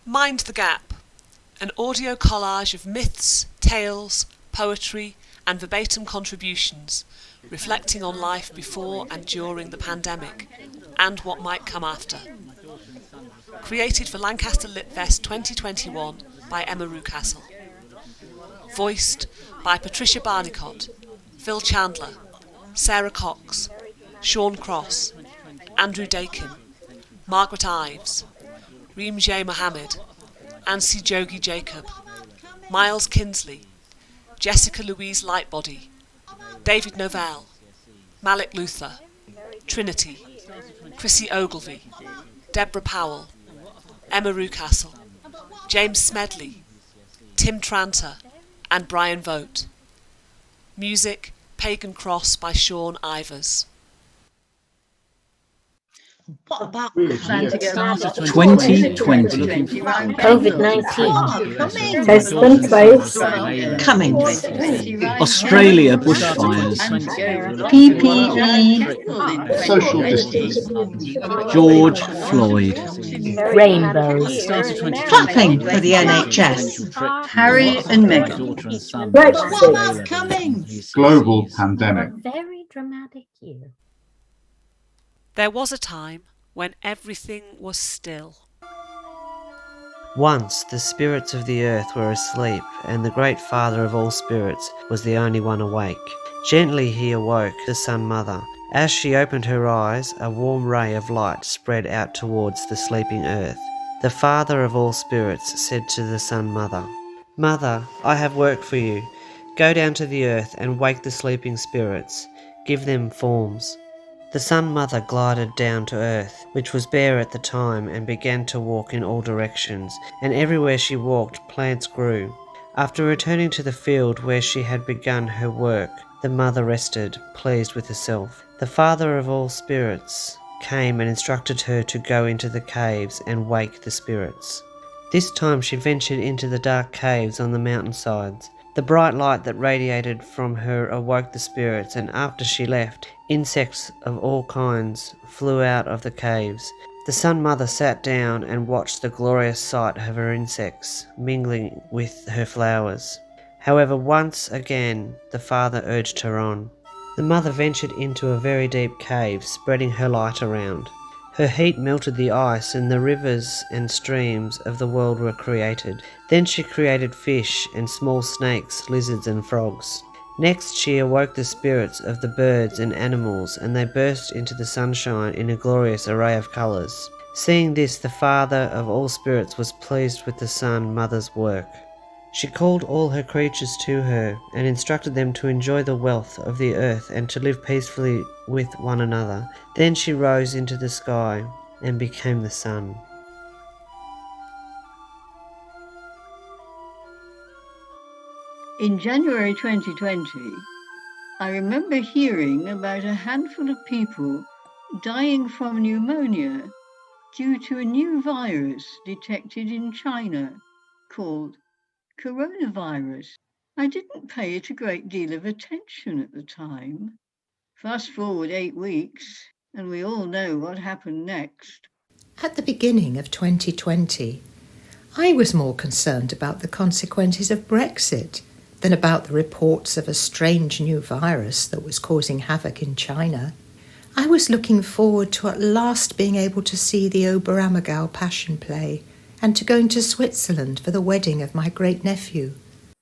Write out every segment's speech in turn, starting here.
Mind the Gap, an audio collage of myths, tales, poetry and verbatim contributions reflecting on life before and during the pandemic and what might come after. Created for Lancaster Litfest 2021 by Emma Rucastle. Voiced by Patricia Barnicott, Phil Chandler, Sarah Cox, Sean Cross, Andrew Dakin, Margaret Ives, Reem J. Mohammed, Ansi Jogi Jacob, Miles Kinsley, Jessica Louise Lightbody, David Novell, Malik Luther, Trinity, Chrissy Ogilvie, Deborah Powell, Emma Rucastle, James Smedley, Tim Tranter and Brian Vogt. Music, Pagan Cross by Sean Ivers. What about 2020? COVID-19 has been place. Coming? Australia bushfires. PPE. Social distance. George Floyd. Rainbows. Clapping for the NHS. Harry and Meghan. Brexit. Coming? Global pandemic. Very dramatic year. There was a time when everything was still. Once the spirits of the earth were asleep, and the great Father of all spirits was the only one awake. Gently he awoke the Sun Mother. As she opened her eyes, a warm ray of light spread out towards the sleeping earth. The Father of all spirits said to the Sun Mother, "Mother, I have work for you. Go down to the earth and wake the sleeping spirits. Give them forms." The Sun Mother glided down to earth, which was bare at the time, and began to walk in all directions, and everywhere she walked plants grew. After returning to the field where she had begun her work, the mother rested, pleased with herself. The Father of all spirits came and instructed her to go into the caves and wake the spirits. This time she ventured into the dark caves on the mountainsides. The bright light that radiated from her awoke the spirits, and after she left, insects of all kinds flew out of the caves. The Sun Mother sat down and watched the glorious sight of her insects mingling with her flowers. However, once again the Father urged her on. The Mother ventured into a very deep cave, spreading her light around. Her heat melted the ice, and the rivers and streams of the world were created. Then she created fish and small snakes, lizards and frogs. Next she awoke the spirits of the birds and animals, and they burst into the sunshine in a glorious array of colours. Seeing this, the Father of all spirits was pleased with the Sun Mother's work. She called all her creatures to her and instructed them to enjoy the wealth of the earth and to live peacefully with one another. Then she rose into the sky and became the sun. In January 2020, I remember hearing about a handful of people dying from pneumonia due to a new virus detected in China called coronavirus. I didn't pay it a great deal of attention at the time. Fast forward 8 weeks, and we all know what happened next. At the beginning of 2020, I was more concerned about the consequences of Brexit than about the reports of a strange new virus that was causing havoc in China. I was looking forward to at last being able to see the Oberammergau Passion Play and to going to Switzerland for the wedding of my great-nephew.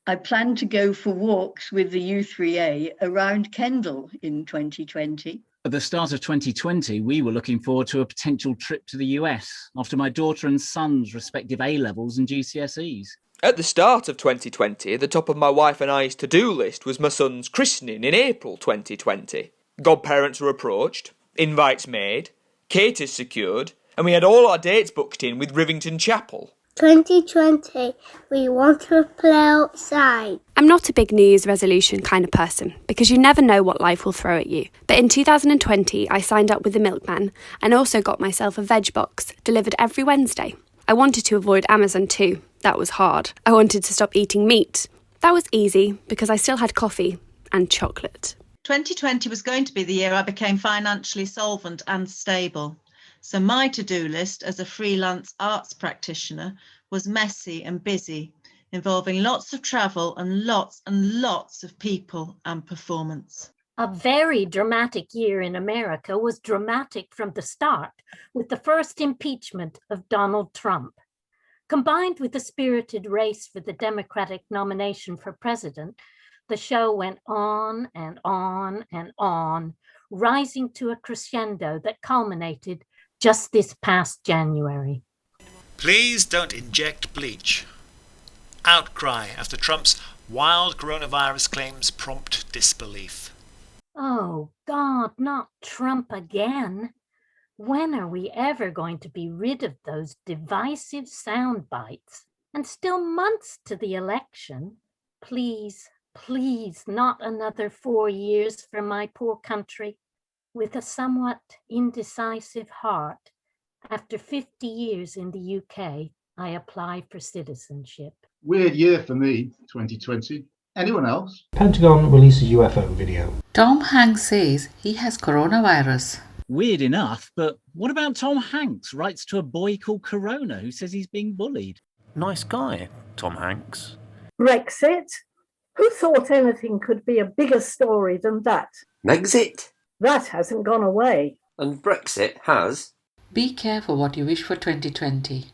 I planned to go for walks with the U3A around Kendal in 2020. At the start of 2020, we were looking forward to a potential trip to the US after my daughter and son's respective A-levels and GCSEs. At the start of 2020, the top of my wife and I's to-do list was my son's christening in April 2020. Godparents were approached, invites made, caterers secured, and we had all our dates booked in with Rivington Chapel. 2020, we want to play outside. I'm not a big New Year's resolution kind of person because you never know what life will throw at you. But in 2020, I signed up with the milkman and also got myself a veg box delivered every Wednesday. I wanted to avoid Amazon too. That was hard. I wanted to stop eating meat. That was easy because I still had coffee and chocolate. 2020 was going to be the year I became financially solvent and stable. So my to-do list as a freelance arts practitioner was messy and busy, involving lots of travel and lots of people and performance. A very dramatic year in America was dramatic from the start, with the first impeachment of Donald Trump. Combined with the spirited race for the Democratic nomination for president, the show went on and on and on, rising to a crescendo that culminated just this past January. Please don't inject bleach. Outcry after Trump's wild coronavirus claims prompt disbelief. Oh, God, not Trump again. When are we ever going to be rid of those divisive sound bites? And still months to the election. Please, please, not another 4 years for my poor country. With a somewhat indecisive heart, after 50 years in the UK, I applied for citizenship. Weird year for me, 2020. Anyone else? Pentagon releases UFO video. Tom Hanks says he has coronavirus. Weird enough, but what about Tom Hanks writes to a boy called Corona who says he's being bullied? Nice guy, Tom Hanks. Brexit? Who thought anything could be a bigger story than that? Megxit? That hasn't gone away. And Brexit has. Be careful what you wish for 2020.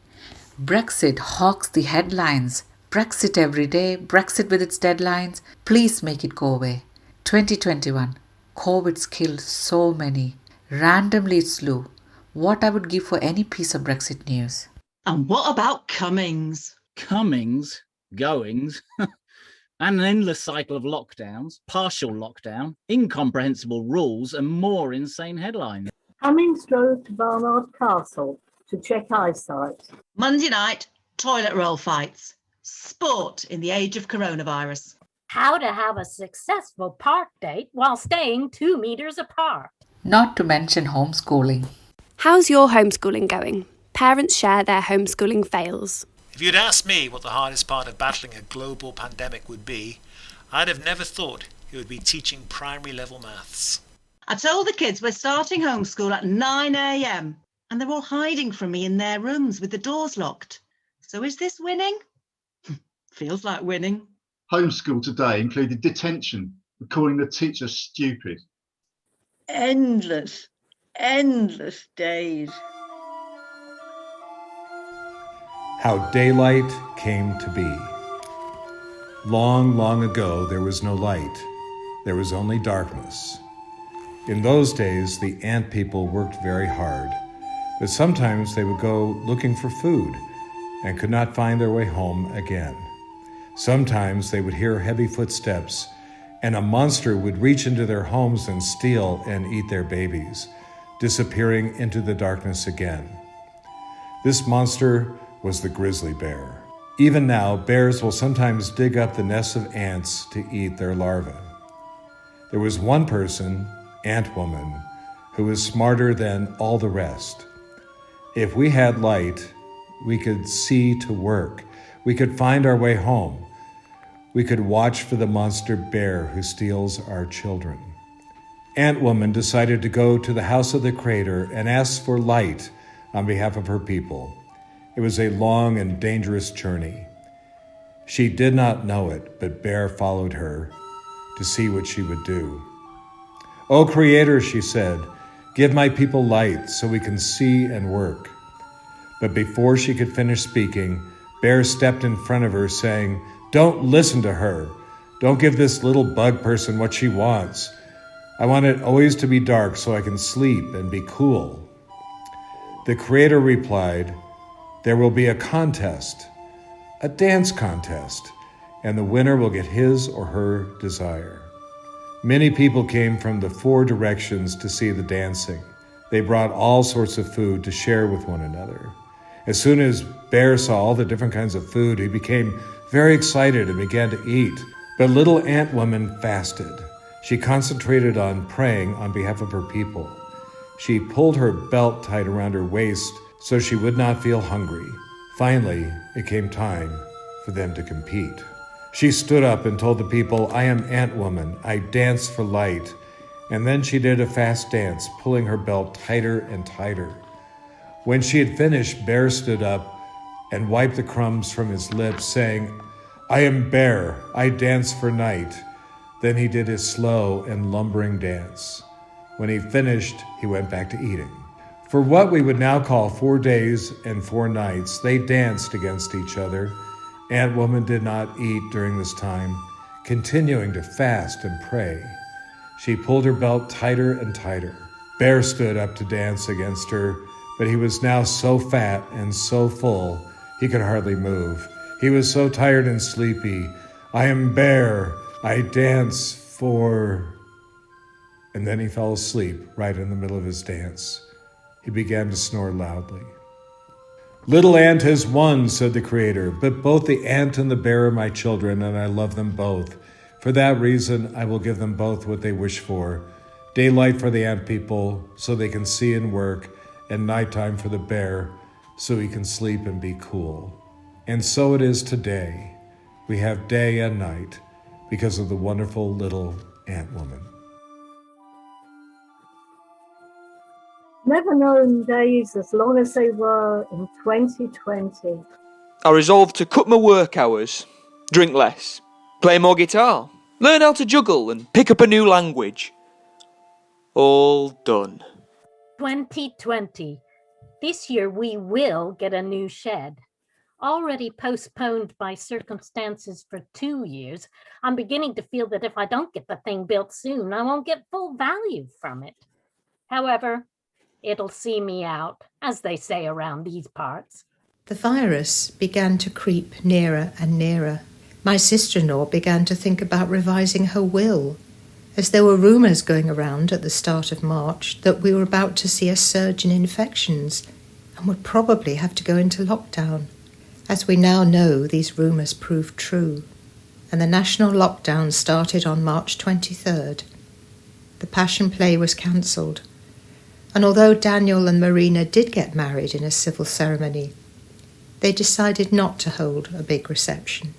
Brexit hogs the headlines. Brexit every day, Brexit with its deadlines. Please make it go away. 2021. COVID's killed so many. Randomly it slew. What I would give for any piece of Brexit news. And what about Cummings? Cummings, goings, and an endless cycle of lockdowns, partial lockdown, incomprehensible rules, and more insane headlines. Cummings drove to Barnard Castle to check eyesight. Monday night, toilet roll fights. Sport in the age of coronavirus. How to have a successful park date while staying 2 meters apart. Not to mention homeschooling. How's your homeschooling going? Parents share their homeschooling fails. If you'd asked me what the hardest part of battling a global pandemic would be, I'd have never thought it would be teaching primary level maths. I told the kids we're starting homeschool at 9 a.m. and they're all hiding from me in their rooms with the doors locked. So is this winning? Feels like winning. Homeschool today included detention for calling the teacher stupid. Endless days. How daylight came to be. Long, long ago, there was no light. There was only darkness. In those days, the ant people worked very hard, but sometimes they would go looking for food and could not find their way home again. Sometimes they would hear heavy footsteps, and a monster would reach into their homes and steal and eat their babies, disappearing into the darkness again. This monster was the grizzly bear. Even now, bears will sometimes dig up the nests of ants to eat their larvae. There was one person, Ant Woman, who was smarter than all the rest. If we had light, we could see to work. We could find our way home. We could watch for the monster bear who steals our children. Ant Woman decided to go to the house of the Creator and ask for light on behalf of her people. It was a long and dangerous journey. She did not know it, but Bear followed her to see what she would do. "O Creator," she said, "give my people light so we can see and work." But before she could finish speaking, Bear stepped in front of her, saying, "Don't listen to her. Don't give this little bug person what she wants. I want it always to be dark so I can sleep and be cool." The Creator replied, "There will be a contest, a dance contest, and the winner will get his or her desire." Many people came from the 4 directions to see the dancing. They brought all sorts of food to share with one another. As soon as Bear saw all the different kinds of food, he became very excited and began to eat. But little Ant Woman fasted. She concentrated on praying on behalf of her people. She pulled her belt tight around her waist so she would not feel hungry. Finally, it came time for them to compete. She stood up and told the people, "I am Ant Woman. I dance for light." And then she did a fast dance, pulling her belt tighter and tighter. When she had finished, Bear stood up and wiped the crumbs from his lips, saying, "I am Bear, I dance for night." Then he did his slow and lumbering dance. When he finished, he went back to eating. For what we would now call 4 days and 4 nights, they danced against each other. Ant Woman did not eat during this time, continuing to fast and pray. She pulled her belt tighter and tighter. Bear stood up to dance against her, but he was now so fat and so full he could hardly move. He was so tired and sleepy. "I am Bear, I dance for..." And then he fell asleep right in the middle of his dance. He began to snore loudly. "Little ant has won," said the Creator, "but both the ant and the bear are my children, and I love them both. For that reason, I will give them both what they wish for. Daylight for the ant people, so they can see and work, and nighttime for the bear, so he can sleep and be cool." And so it is today. We have day and night because of the wonderful little ant woman. Never known days as long as they were in 2020. I resolved to cut my work hours, drink less, play more guitar, learn how to juggle and pick up a new language. All done. 2020. This year we will get a new shed. Already postponed by circumstances for 2 years, I'm beginning to feel that if I don't get the thing built soon, I won't get full value from it. However, it'll see me out, as they say around these parts. The virus began to creep nearer and nearer. My sister-in-law began to think about revising her will, as there were rumours going around at the start of March that we were about to see a surge in infections and would probably have to go into lockdown. As we now know, these rumours proved true, and the national lockdown started on March 23rd. The Passion Play was cancelled, and although Daniel and Marina did get married in a civil ceremony, they decided not to hold a big reception.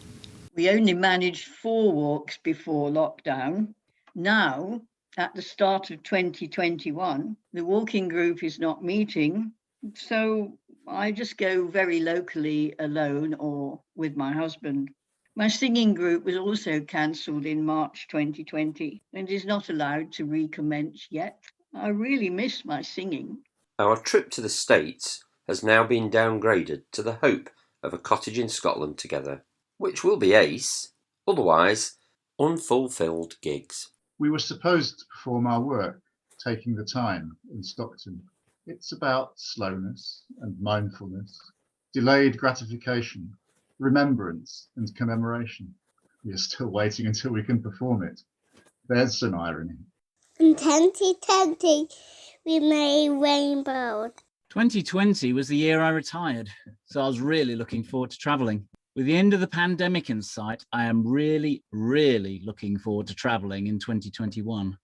We only managed 4 walks before lockdown. Now, at the start of 2021, the walking group is not meeting, so I just go very locally alone or with my husband. My singing group was also cancelled in March 2020 and is not allowed to recommence yet. I really miss my singing. Our trip to the States has now been downgraded to the hope of a cottage in Scotland together, which will be ace, otherwise unfulfilled gigs. We were supposed to perform our work, Taking the Time, in Stockton. It's about slowness and mindfulness, delayed gratification, remembrance and commemoration. We are still waiting until we can perform it. There's some irony. In 2020, we made rainbows. 2020 was the year I retired, so I was really looking forward to travelling. With the end of the pandemic in sight, I am really looking forward to travelling in 2021.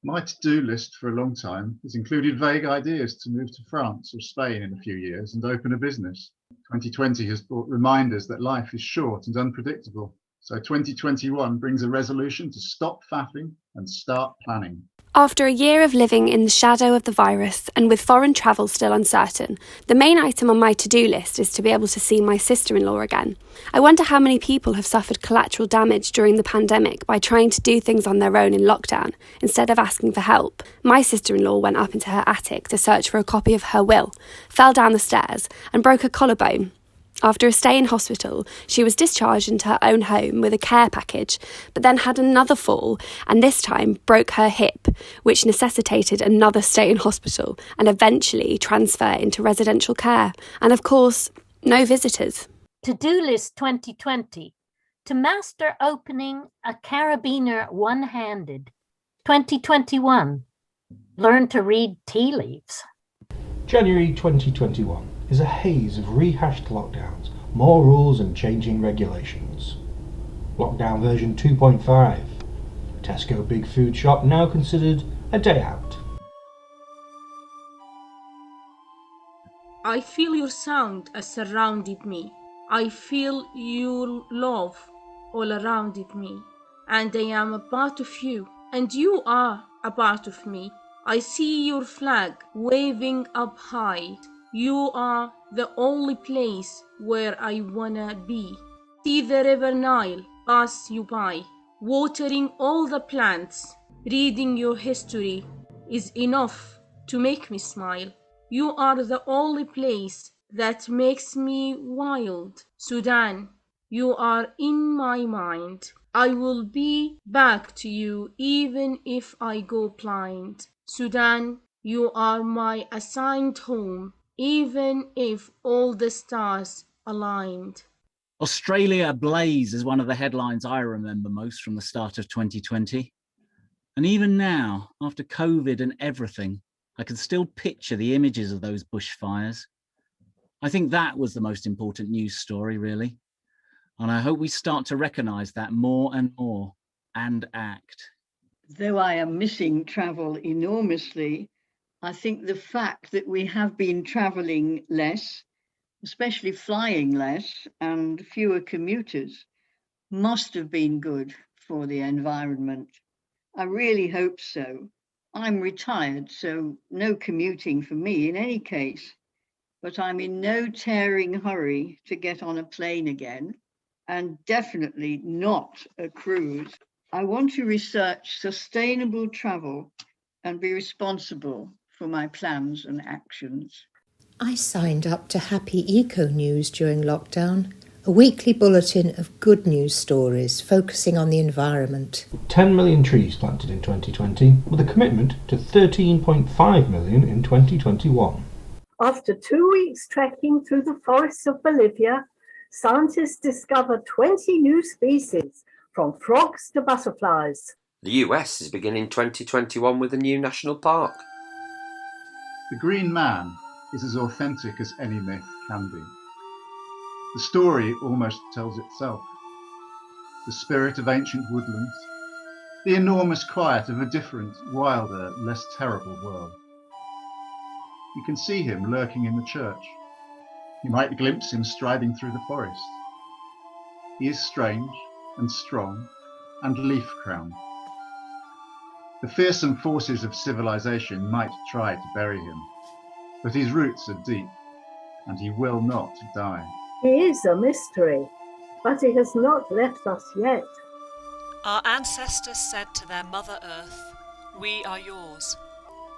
My to-do list for a long time has included vague ideas to move to France or Spain in a few years and open a business. 2020 has brought reminders that life is short and unpredictable. So 2021 brings a resolution to stop faffing and start planning. After a year of living in the shadow of the virus and with foreign travel still uncertain, the main item on my to-do list is to be able to see my sister-in-law again. I wonder how many people have suffered collateral damage during the pandemic by trying to do things on their own in lockdown instead of asking for help. My sister-in-law went up into her attic to search for a copy of her will, fell down the stairs and broke her collarbone. After a stay in hospital, she was discharged into her own home with a care package, but then had another fall and this time broke her hip, which necessitated another stay in hospital and eventually transfer into residential care. And of course, no visitors. To-do list 2020. To master opening a carabiner one-handed. 2021. Learn to read tea leaves. January 2021 is a haze of rehashed lockdowns, more rules and changing regulations. Lockdown version 2.5. Tesco Big Food Shop now considered a day out. I feel your sound has surrounded me. I feel your love all around me. And I am a part of you. And you are a part of me. I see your flag waving up high. You are the only place where I wanna be. See the river Nile pass you by, watering all the plants. Reading your history is enough to make me smile. You are the only place that makes me wild. Sudan, you are in my mind. I will be back to you even if I go blind. Sudan, you are my assigned home, even if all the stars aligned. Australia ablaze is one of the headlines I remember most from the start of 2020. And even now, after COVID and everything, I can still picture the images of those bushfires. I think that was the most important news story, really. And I hope we start to recognise that more and more and act. Though I am missing travel enormously, I think the fact that we have been traveling less, especially flying less, and fewer commuters, must have been good for the environment. I really hope so. I'm retired, so no commuting for me in any case, but I'm in no tearing hurry to get on a plane again, and definitely not a cruise. I want to research sustainable travel and be responsible for my plans and actions. I signed up to Happy Eco News during lockdown, a weekly bulletin of good news stories focusing on the environment. 10 million trees planted in 2020, with a commitment to 13.5 million in 2021. After 2 weeks trekking through the forests of Bolivia, scientists discovered 20 new species, from frogs to butterflies. The US is beginning 2021 with a new national park. The Green Man is as authentic as any myth can be. The story almost tells itself. The spirit of ancient woodlands, the enormous quiet of a different, wilder, less terrible world. You can see him lurking in the church. You might glimpse him striding through the forest. He is strange and strong and leaf-crowned. The fearsome forces of civilization might try to bury him, but his roots are deep, and he will not die. He is a mystery, but he has not left us yet. Our ancestors said to their Mother Earth, "We are yours."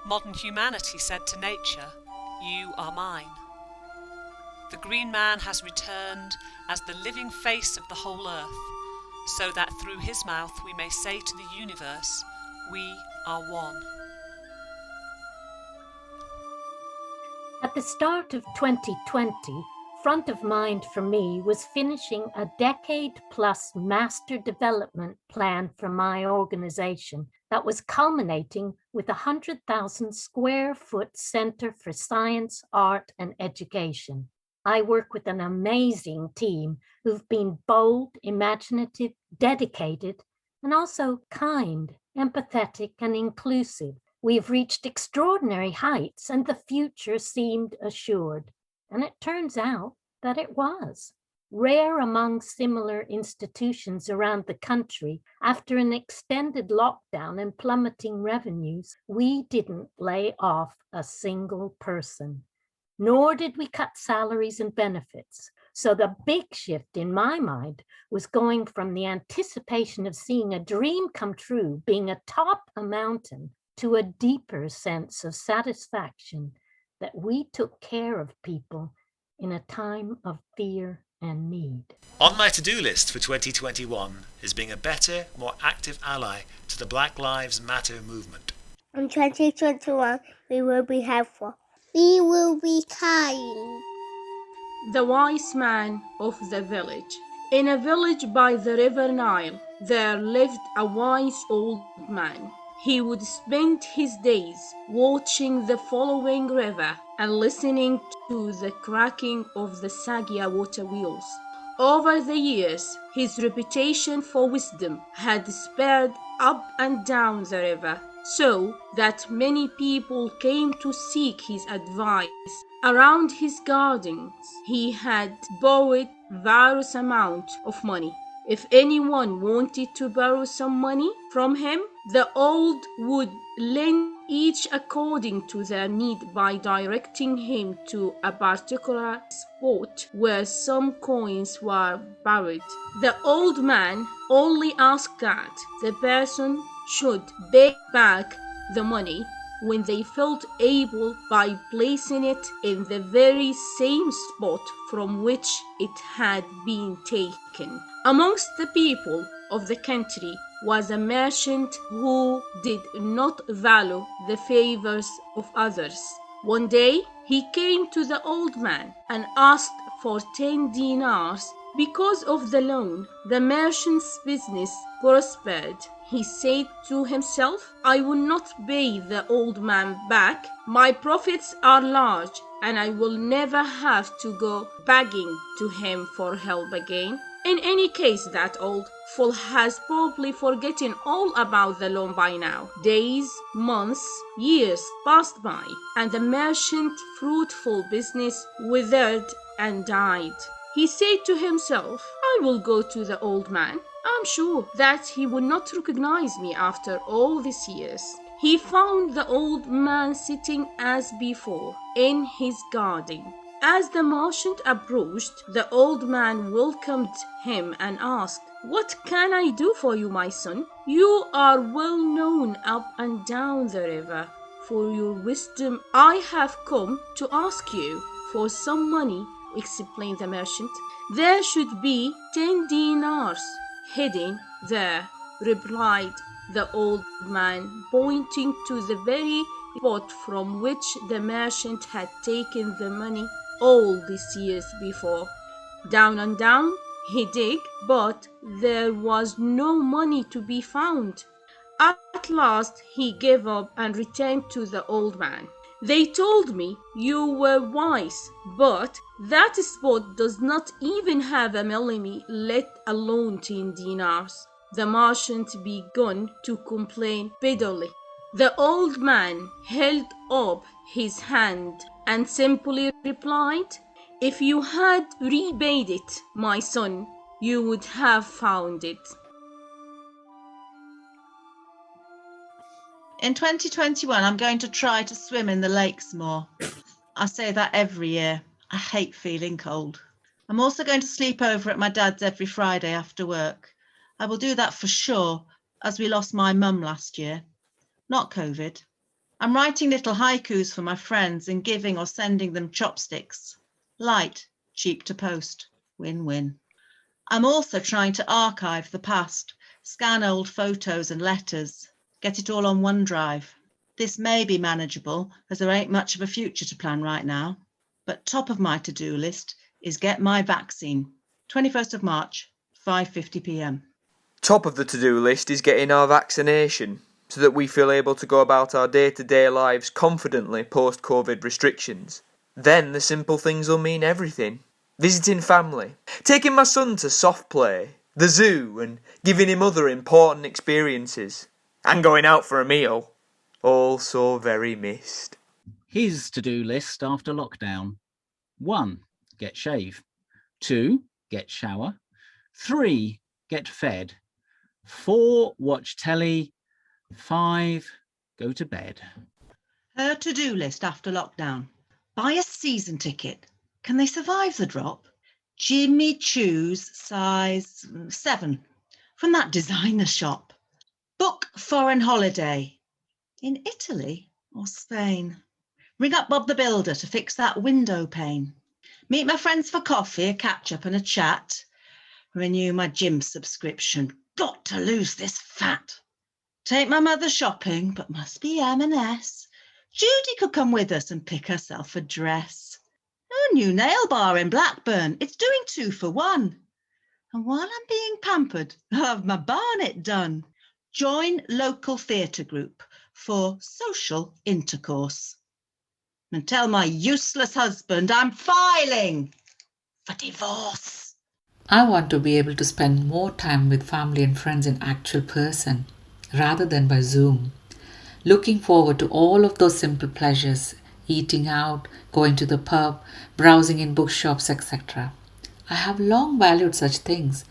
Modern humanity said to nature, "You are mine." The Green Man has returned as the living face of the whole earth, so that through his mouth we may say to the universe, "We are one." At the start of 2020, front of mind for me was finishing a decade-plus master development plan for my organization that was culminating with a 100,000 square foot Center for Science, Art, and Education. I work with an amazing team who've been bold, imaginative, dedicated, and also kind, empathetic, and inclusive. We've reached extraordinary heights and the future seemed assured. And it turns out that it was. Rare among similar institutions around the country, after an extended lockdown and plummeting revenues, we didn't lay off a single person. Nor did we cut salaries and benefits. So the big shift in my mind was going from the anticipation of seeing a dream come true, being atop a mountain, to a deeper sense of satisfaction that we took care of people in a time of fear and need. On my to-do list for 2021 is being a better, more active ally to the Black Lives Matter movement. In 2021, we will be helpful. We will be kind. The wise man of the village. In a village by the river Nile, there lived a wise old man. He would spend his days watching the flowing river and listening to the cracking of the Sagia water wheels. Over the years, his reputation for wisdom had spread up and down the river, so that many people came to seek his advice. Around his gardens, he had borrowed various amounts of money. If anyone wanted to borrow some money from him, the old would lend each according to their need by directing him to a particular spot where some coins were buried. The old man only asked that the person should pay back the money when they felt able by placing it in the very same spot from which it had been taken. Amongst the people of the country was a merchant who did not value the favors of others. One day he came to the old man and asked for 10 dinars. Because of the loan, the merchant's business prospered. He said to himself, I will not pay the old man back. My profits are large, and I will never have to go begging to him for help again. In any case, that old fool has probably forgotten all about the loan by now. Days, months, years passed by, and the merchant's fruitful business withered and died. He said to himself, I will go to the old man. I'm sure that he will not recognize me after all these years. He found the old man sitting as before in his garden. As the merchant approached, the old man welcomed him and asked, What can I do for you, my son? You are well known up and down the river for your wisdom. I have come to ask you for some money, explained the merchant. There should be 10 dinars hidden there, replied the old man, pointing to the very spot from which the merchant had taken the money all these years before. Down and down he dug, but there was no money to be found. At last he gave up and returned to the old man. They told me you were wise, but that spot does not even have a millimeter, let alone 10 dinars. The merchant began to complain bitterly. The old man held up his hand and simply replied, If you had repaid it, my son, you would have found it. In 2021, I'm going to try to swim in the lakes more. I say that every year. I hate feeling cold. I'm also going to sleep over at my dad's every Friday after work. I will do that for sure, as we lost my mum last year. Not COVID. I'm writing little haikus for my friends and giving or sending them chopsticks. Light, cheap to post. Win-win. I'm also trying to archive the past, scan old photos and letters, get it all on OneDrive. This may be manageable, as there ain't much of a future to plan right now. But top of my to-do list is get my vaccine. 21st of March, 5:50 p.m. Top of the to-do list is getting our vaccination, so that we feel able to go about our day-to-day lives confidently post-COVID restrictions. Then the simple things will mean everything. Visiting family, taking my son to soft play, the zoo, and giving him other important experiences, and going out for a meal. All so very missed. His to-do list after lockdown. 1. Get shave. 2. Get shower. 3. Get fed. 4. Watch telly. 5. Go to bed. Her to-do list after lockdown. Buy a season ticket. Can they survive the drop? Jimmy Choo's size 7 from that designer shop. Book foreign holiday in Italy or Spain. Ring up Bob the Builder to fix that window pane. Meet my friends for coffee, a catch-up and a chat. Renew my gym subscription. Got to lose this fat. Take my mother shopping, but must be M&S. Judy could come with us and pick herself a dress. A new nail bar in Blackburn. It's doing 2 for 1. And while I'm being pampered, I'll have my barnet done. Join local theatre group for social intercourse. And tell my useless husband I'm filing for divorce. I want to be able to spend more time with family and friends in actual person, rather than by Zoom. Looking forward to all of those simple pleasures, eating out, going to the pub, browsing in bookshops, etc. I have long valued such things,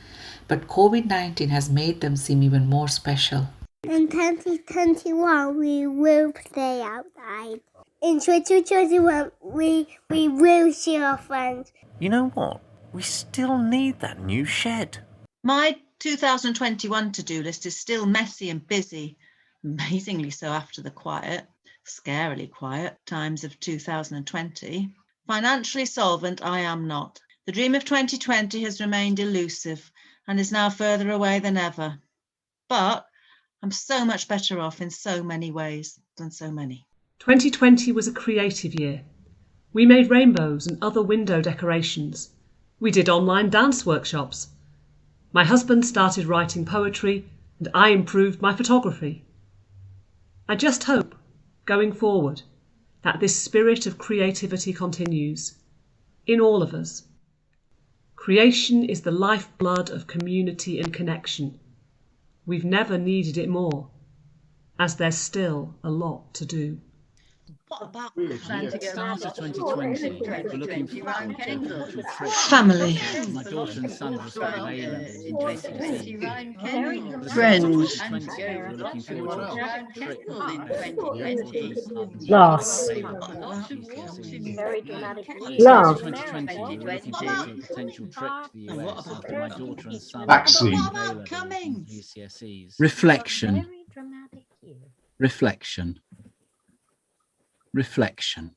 but COVID-19 has made them seem even more special. In 2021, we will stay outside. In 2021, we will see our friends. You know what? We still need that new shed. My 2021 to-do list is still messy and busy, amazingly so after the quiet, scarily quiet times of 2020. Financially solvent, I am not. The dream of 2020 has remained elusive and is now further away than ever. But I'm so much better off in so many ways than so many. 2020 was a creative year. We made rainbows and other window decorations. We did online dance workshops. My husband started writing poetry and I improved my photography. I just hope, going forward, that this spirit of creativity continues in all of us. Creation is the lifeblood of community and connection. We've never needed it more, as there's still a lot to do. What about At the start of 2020, we're looking forward to a potential trip. family? My daughter and son's respective A-levels and GCSEs. At the start of Friends. 2020, we're looking forward to a trip with my daughter and son's Loss. A-levels and GCSEs. Very dramatic At the year. start of Love. 2020, we were looking forward to a potential trip to the US after my daughter and son's Vaccine. A-levels and GCSEs. Reflection. Reflection.